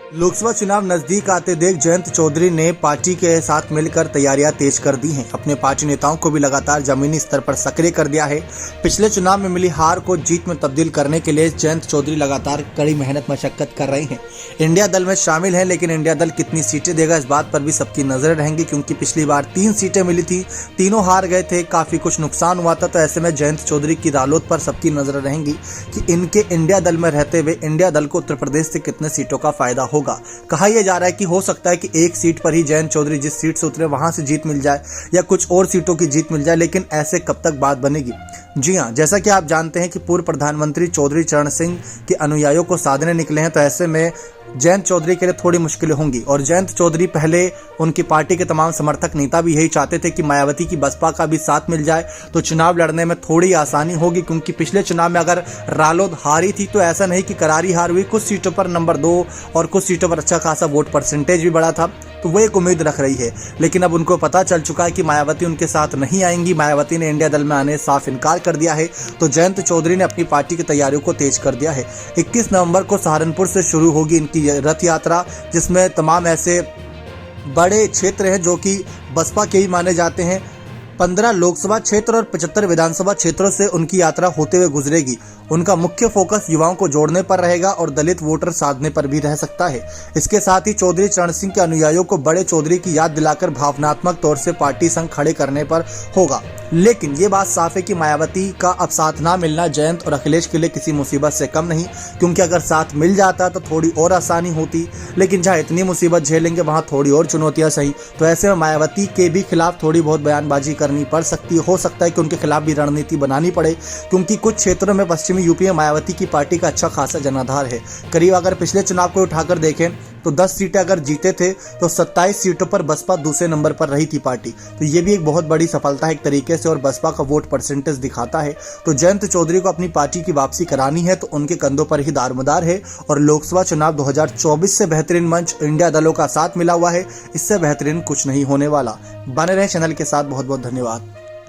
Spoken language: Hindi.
लोकसभा चुनाव नजदीक आते देख जयंत चौधरी ने पार्टी के साथ मिलकर तैयारियां तेज कर दी हैं। अपने पार्टी नेताओं को भी लगातार जमीनी स्तर पर सक्रिय कर दिया है। पिछले चुनाव में मिली हार को जीत में तब्दील करने के लिए जयंत चौधरी लगातार कड़ी मेहनत मशक्कत कर रहे हैं। इंडिया दल में शामिल है, लेकिन इंडिया दल कितनी सीटें देगा इस बात पर भी सबकी नजरें रहेंगी, क्योंकि पिछली बार 3 सीटें मिली थी, तीनों हार गए थे, काफी कुछ नुकसान हुआ था। तो ऐसे में जयंत चौधरी की रालोद पर सबकी नजरें रहेंगी कि इनके इंडिया दल में रहते हुए इंडिया दल को उत्तर प्रदेश से कितने सीटों का फायदा होगा। कहा यह जा रहा है कि हो सकता है कि एक सीट पर ही जयंत चौधरी जिस सीट से उतरे वहां से जीत मिल जाए या कुछ और सीटों की जीत मिल जाए, लेकिन ऐसे कब तक बात बनेगी। जी हां, जैसा कि आप जानते हैं कि पूर्व प्रधानमंत्री चौधरी चरण सिंह के अनुयायियों को साधने निकले हैं, तो ऐसे में जयंत चौधरी के लिए थोड़ी मुश्किलें होंगी। और जयंत चौधरी पहले उनकी पार्टी के तमाम समर्थक नेता भी यही चाहते थे कि मायावती की बसपा का भी साथ मिल जाए तो चुनाव लड़ने में थोड़ी आसानी होगी, क्योंकि पिछले चुनाव में अगर रालोद हारी थी तो ऐसा नहीं कि करारी हार हुई, कुछ सीटों पर नंबर 2 और कुछ सीटों पर अच्छा खासा वोट परसेंटेज भी बढ़ा था, तो वो एक उम्मीद रख रही है। लेकिन अब उनको पता चल चुका है कि मायावती उनके साथ नहीं आएंगी, मायावती ने इंडिया दल में आने साफ इनकार कर दिया है। तो जयंत चौधरी ने अपनी पार्टी की तैयारियों को तेज कर दिया है। 21 नवंबर को सहारनपुर से शुरू होगी इनकी रथ यात्रा, जिसमें तमाम ऐसे बड़े क्षेत्र हैं जो कि बसपा के ही माने जाते हैं। 15 लोकसभा क्षेत्र और 75 विधानसभा क्षेत्रों से उनकी यात्रा होते हुए गुजरेगी। उनका मुख्य फोकस युवाओं को जोड़ने पर रहेगा और दलित वोटर साधने पर भी रह सकता है। इसके साथ ही चौधरी चरण सिंह के अनुयायियों को बड़े चौधरी की याद दिलाकर भावनात्मक तौर से पार्टी संग खड़े करने पर होगा। लेकिन ये बात साफ है कि मायावती का अब साथ ना मिलना जयंत और अखिलेश के लिए किसी मुसीबत से कम नहीं, क्योंकि अगर साथ मिल जाता तो थोड़ी और आसानी होती, लेकिन जहाँ इतनी मुसीबत झेलेंगे वहाँ थोड़ी और चुनौतियाँ सही। तो ऐसे में मायावती के भी खिलाफ थोड़ी बहुत बयानबाजी करनी पड़ सकती है। हो सकता है कि उनके खिलाफ भी रणनीति बनानी पड़े, क्योंकि कुछ क्षेत्रों में पश्चिमी यूपी में मायावती की पार्टी का अच्छा खासा जनाधार है। करीब अगर पिछले चुनाव को उठाकर देखें तो 10 सीटें अगर जीते थे तो 27 सीटों पर बसपा दूसरे नंबर पर रही थी पार्टी। तो ये भी एक बहुत बड़ी सफलता है एक तरीके से, और बसपा का वोट परसेंटेज दिखाता है। तो जयंत चौधरी को अपनी पार्टी की वापसी करानी है तो उनके कंधों पर ही दारोमदार है। और लोकसभा चुनाव 2024 से बेहतरीन मंच इंडिया दलों का साथ मिला हुआ है, इससे बेहतरीन कुछ नहीं होने वाला। बने रहे चैनल के साथ। बहुत बहुत धन्यवाद।